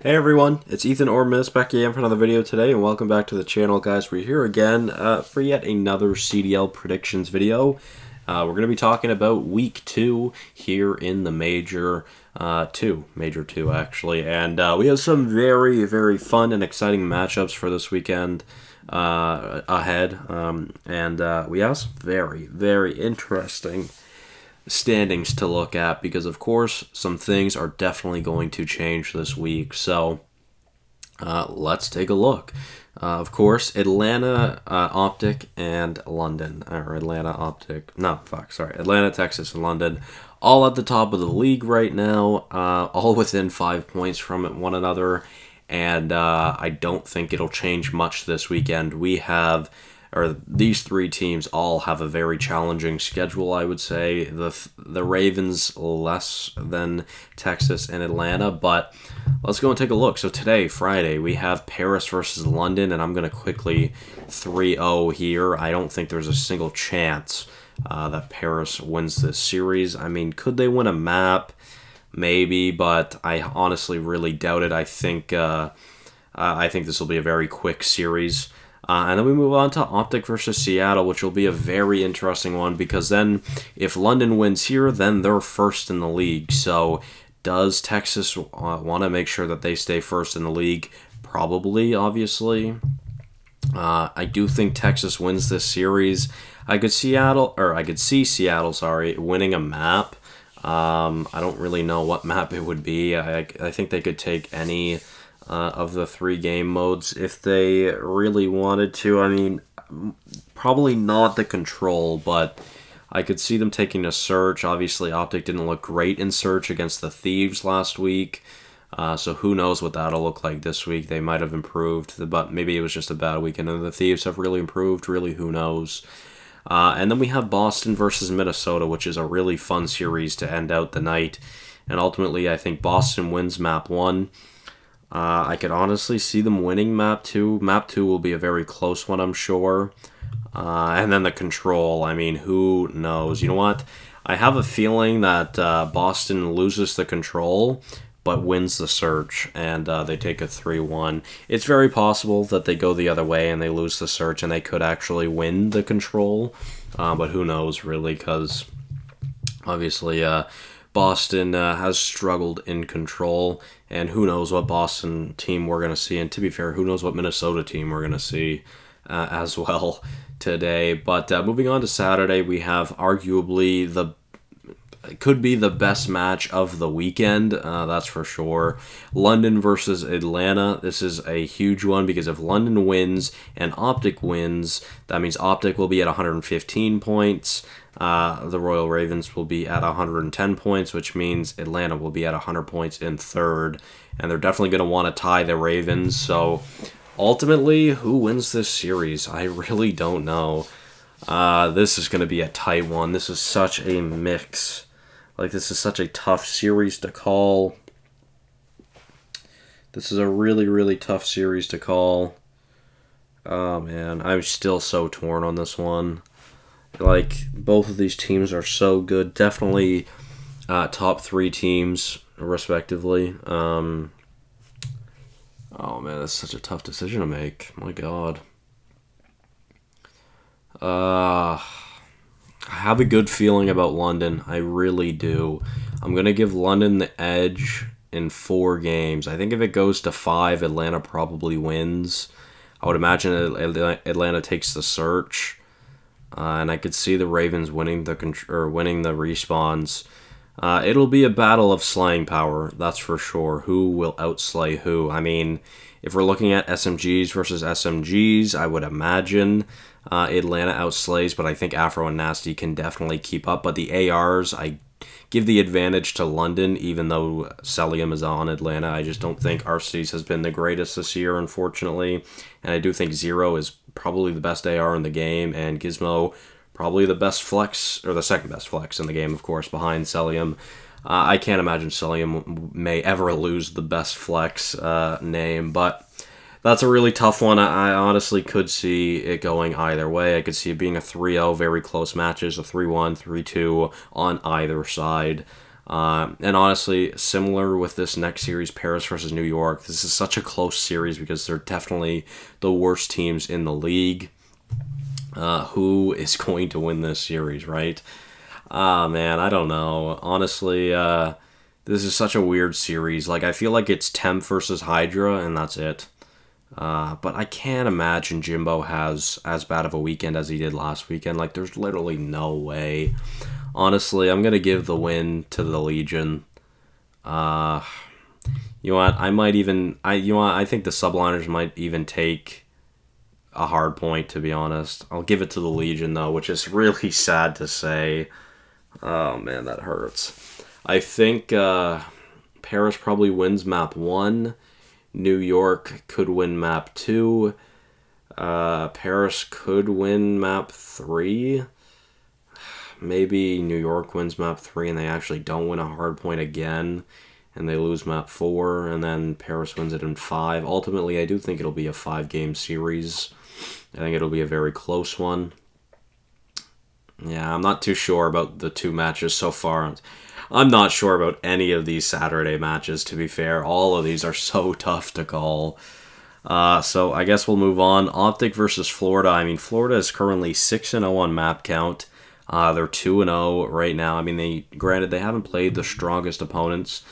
Hey everyone, it's Ethan or Miss back again for another video today, and welcome back to the channel, guys. We're here again for yet another CDL predictions video. We're going to be talking about Week 2 here in the Major 2 actually, and we have some very, very fun and exciting matchups for this weekend ahead, and we have some very, very interesting standings to look at because, of course, some things are definitely going to change this week. So let's take a look. Of course, Atlanta, Optic, and London. Or Atlanta, Texas, and London. All at the top of the league right now. All within 5 points from one another. And I don't think it'll change much this weekend. These three teams all have a very challenging schedule, I would say. The Ravens less than Texas and Atlanta, but let's go and take a look. So today, Friday, we have Paris versus London, and I'm going to quickly 3-0 here. I don't think there's a single chance that Paris wins this series. I mean, could they win a map? Maybe, but I honestly really doubt it. I think this will be a very quick series. And then we move on to Optic versus Seattle, which will be a very interesting one because then if London wins here, then they're first in the league. So does Texas want to make sure that they stay first in the league? Probably, obviously. I do think Texas wins this series. I could see Seattle, winning a map. I don't really know what map it would be. I think they could take any of the 3 game modes if they really wanted to. I mean, probably not the Control, but I could see them taking a Search. Obviously, Optic didn't look great in Search against the Thieves last week, so who knows what that'll look like this week. They might have improved, but maybe it was just a bad weekend, and the Thieves have really improved. Really, who knows? And then we have Boston versus Minnesota, which is a really fun series to end out the night, and ultimately, I think Boston wins Map 1. I could honestly see them winning Map 2. Map 2 will be a very close one, I'm sure. And then the Control, I mean, who knows? You know what? I have a feeling that Boston loses the Control, but wins the Search, and they take a 3-1. It's very possible that they go the other way and they lose the Search, and they could actually win the Control. But who knows, really, because obviously Boston has struggled in Control, and who knows what Boston team we're going to see. And to be fair, who knows what Minnesota team we're going to see as well today. But moving on to Saturday, we have arguably it could be the best match of the weekend, that's for sure. London versus Atlanta. This is a huge one because if London wins and Optic wins, that means Optic will be at 115 points. The Royal Ravens will be at 110 points, which means Atlanta will be at 100 points in third. And they're definitely going to want to tie the Ravens. So ultimately, who wins this series? I really don't know. This is going to be a tight one. This is such a mix. This is such a tough series to call. This is a really, really tough series to call. Oh, man. I'm still so torn on this one. Both of these teams are so good. Definitely top 3 teams, respectively. Oh, man, that's such a tough decision to make. My God. I have a good feeling about London. I really do. I'm going to give London the edge in 4 games. I think if it goes to 5, Atlanta probably wins. I would imagine Atlanta takes the Search. And I could see the Ravens winning the respawns. It'll be a battle of slaying power, that's for sure. Who will outslay who? I mean, if we're looking at SMGs versus SMGs, I would imagine Atlanta outslays, but I think Afro and Nasty can definitely keep up. But the ARs, I give the advantage to London, even though Celium is on Atlanta. I just don't think Arceus has been the greatest this year, unfortunately. And I do think Zero is probably the best AR in the game, and Gizmo probably the best flex, or the second best flex in the game, of course, behind Celium. I can't imagine Celium may ever lose the best flex name, but that's a really tough one. I honestly could see it going either way. I could see it being a 3-0, very close matches, a 3-1, 3-2 on either side. And honestly, similar with this next series, Paris versus New York, this is such a close series because they're definitely the worst teams in the league. Who is going to win this series, right? Man, I don't know. Honestly, this is such a weird series. Like, I feel like it's Temp versus Hydra, and that's it. But I can't imagine Jimbo has as bad of a weekend as he did last weekend. Like, there's literally no way. Honestly, I'm gonna give the win to the Legion. You know what? I might even. I think the subliners might even take a hard point. To be honest, I'll give it to the Legion though, which is really sad to say. Oh man, that hurts. I think Paris probably wins map 1. New York could win map 2. Paris could win map 3. Maybe New York wins map 3 and they actually don't win a hard point again and they lose map 4 and then Paris wins it in 5. Ultimately, I do think it'll be a 5-game series. I think it'll be a very close one. Yeah, I'm not too sure about the 2 matches so far. I'm not sure about any of these Saturday matches, to be fair. All of these are so tough to call. So I guess we'll move on. Optic versus Florida. I mean, Florida is currently 6-0 on map count. They're 2-0 right now. I mean, granted, they haven't played the strongest opponents.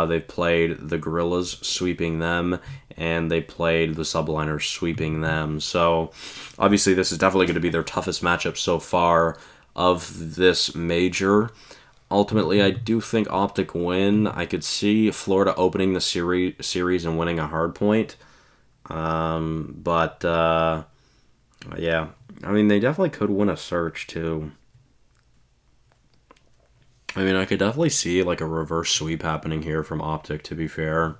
They've played the Gorillas, sweeping them, and they played the Subliners, sweeping them. So, obviously, this is definitely going to be their toughest matchup so far of this major. Ultimately, I do think Optic win. I could see Florida opening the series and winning a hard point. Yeah. I mean, they definitely could win a search, too. I mean, I could definitely see like a reverse sweep happening here from Optic, to be fair.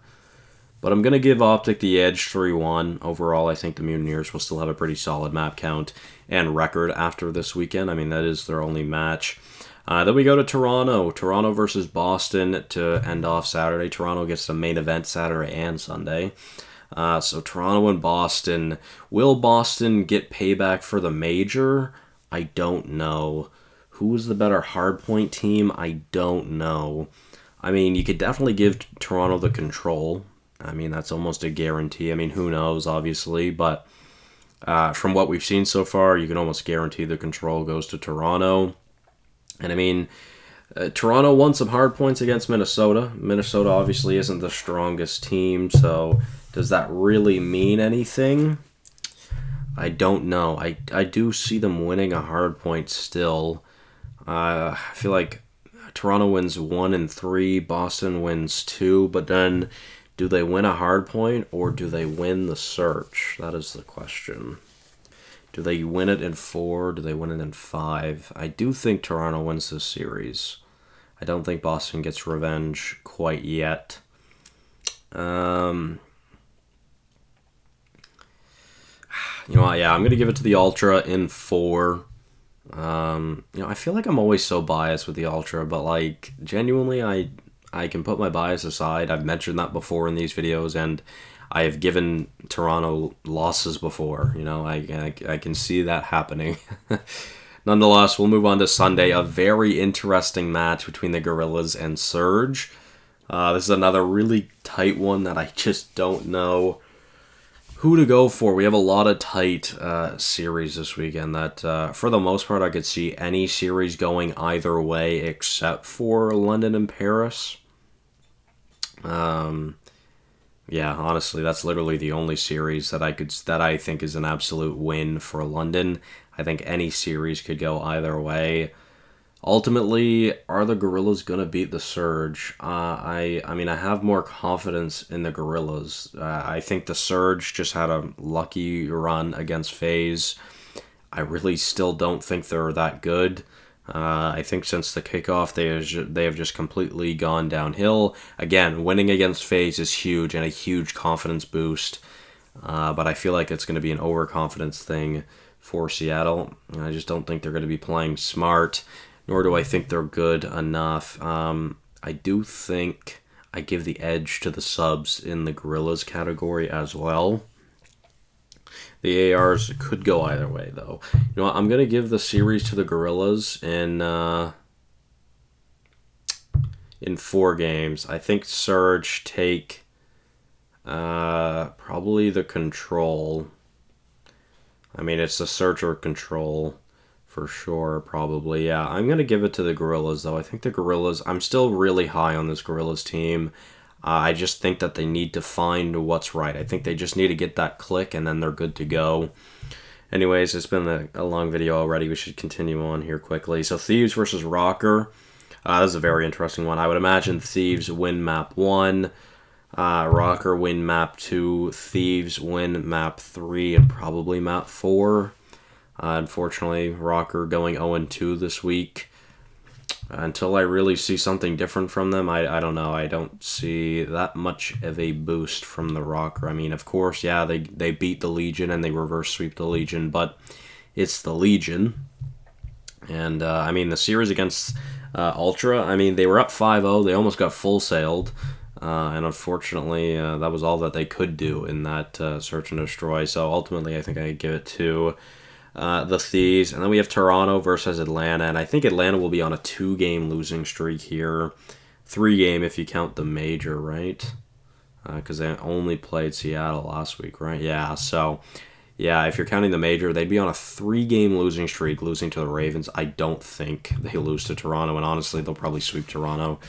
But I'm going to give Optic the edge 3-1. Overall, I think the Mutineers will still have a pretty solid map count and record after this weekend. I mean, that is their only match. Then we go to Toronto. Toronto versus Boston to end off Saturday. Toronto gets the main event Saturday and Sunday. So Toronto and Boston. Will Boston get payback for the major? I don't know. Who's the better hardpoint team? I don't know. I mean, you could definitely give Toronto the control. I mean, that's almost a guarantee. I mean, who knows, obviously, but from what we've seen so far, you can almost guarantee the control goes to Toronto. And I mean, Toronto won some hard points against Minnesota. Minnesota obviously isn't the strongest team, so does that really mean anything? I don't know. I do see them winning a hard point still. I feel like Toronto wins 1 and 3, Boston wins 2, but then do they win a hard point or do they win the search? That is the question. Do they win it in 4? Do they win it in 5? I do think Toronto wins this series. I don't think Boston gets revenge quite yet. You know what? Yeah, I'm going to give it to the Ultra in 4. I feel like I'm always so biased with the Ultra, but like genuinely, I can put my bias aside. I've mentioned that before in these videos, and I have given Toronto losses before. I can see that happening. Nonetheless, we'll move on to Sunday. A very interesting match between the Gorillas and Surge. This is another really tight one that I just don't know who to go for. We have a lot of tight series this weekend that, for the most part, I could see any series going either way except for London and Paris. Yeah, honestly, that's literally the only series that I think is an absolute win for London. I think any series could go either way. Ultimately, are the Gorillas going to beat the Surge? I mean, I have more confidence in the Gorillas. I think the Surge just had a lucky run against FaZe. I really still don't think they're that good. I think since the kickoff, they have just completely gone downhill. Again, winning against FaZe is huge and a huge confidence boost. But I feel like it's going to be an overconfidence thing for Seattle. I just don't think they're going to be playing smart, nor do I think they're good enough. I do think I give the edge to the subs in the Gorillas category as well. The ARs could go either way, though. You know what? I'm going to give the series to the Gorillas, and in 4 games. I think Surge take probably the Control. I mean, it's the Surge or Control for sure, probably. Yeah, I'm going to give it to the Gorillas, though. I think the Gorillas, I'm still really high on this Gorillas team. I just think that they need to find what's right. I think they just need to get that click, and then they're good to go. Anyways, it's been a long video already. We should continue on here quickly. So Thieves versus Rokkr. This is a very interesting one. I would imagine Thieves win map 1. Rokkr win map 2. Thieves win map 3 and probably map 4. Unfortunately, Rokkr going 0-2 this week. Until I really see something different from them, I don't know. I don't see that much of a boost from the Rokkr. I mean, of course, yeah, they beat the Legion and they reverse sweep the Legion, but it's the Legion. And, I mean, the series against Ultra, I mean, they were up 5-0. They almost got full sailed. And unfortunately, that was all that they could do in that search and destroy. So ultimately, I think I give it to the Thieves. And then we have Toronto versus Atlanta. And I think Atlanta will be on a 2-game losing streak here. 3-game if you count the major, right? Because they only played Seattle last week, right? Yeah, so yeah, if you're counting the major, they'd be on a 3-game losing streak, losing to the Ravens. I don't think they lose to Toronto. And honestly, they'll probably sweep Toronto.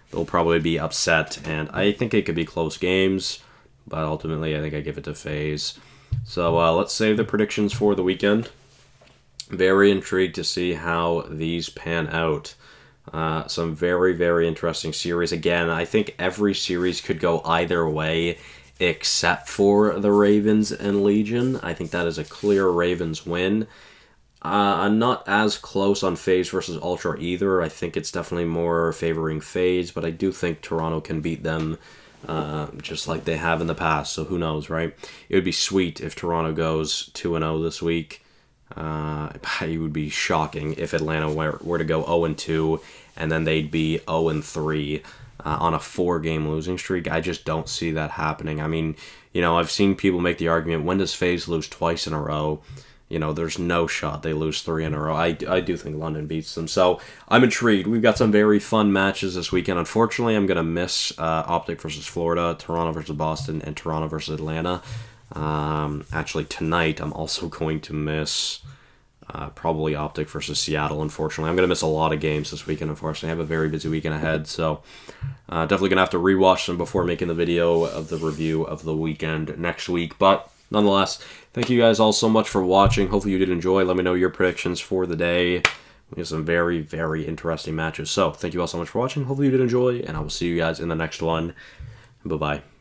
They'll probably be upset. And I think it could be close games. But ultimately, I think I give it to FaZe. So let's save the predictions for the weekend. Very intrigued to see how these pan out. Some very, very interesting series. Again, I think every series could go either way except for the Ravens and Legion. I think that is a clear Ravens win. I'm not as close on FaZe versus Ultra either. I think it's definitely more favoring FaZe, but I do think Toronto can beat them just like they have in the past. So who knows, right? It would be sweet if Toronto goes 2-0 this week. It would be shocking if Atlanta were to go 0-2 and then they'd be 0-3 on a 4-game losing streak. I just don't see that happening. I mean, you know, I've seen people make the argument, when does FaZe lose twice in a row? You know, there's no shot they lose 3 in a row. I do think London beats them. So I'm intrigued. We've got some very fun matches this weekend. Unfortunately, I'm going to miss Optic versus Florida, Toronto versus Boston, and Toronto versus Atlanta. Actually, tonight I'm also going to miss probably Optic versus Seattle, unfortunately. I'm going to miss a lot of games this weekend, unfortunately. I have a very busy weekend ahead, so definitely going to have to rewatch them before making the video of the review of the weekend next week. But nonetheless, thank you guys all so much for watching. Hopefully you did enjoy. Let me know your predictions for the day. We have some very, very interesting matches. So thank you all so much for watching. Hopefully you did enjoy, and I will see you guys in the next one. Bye-bye.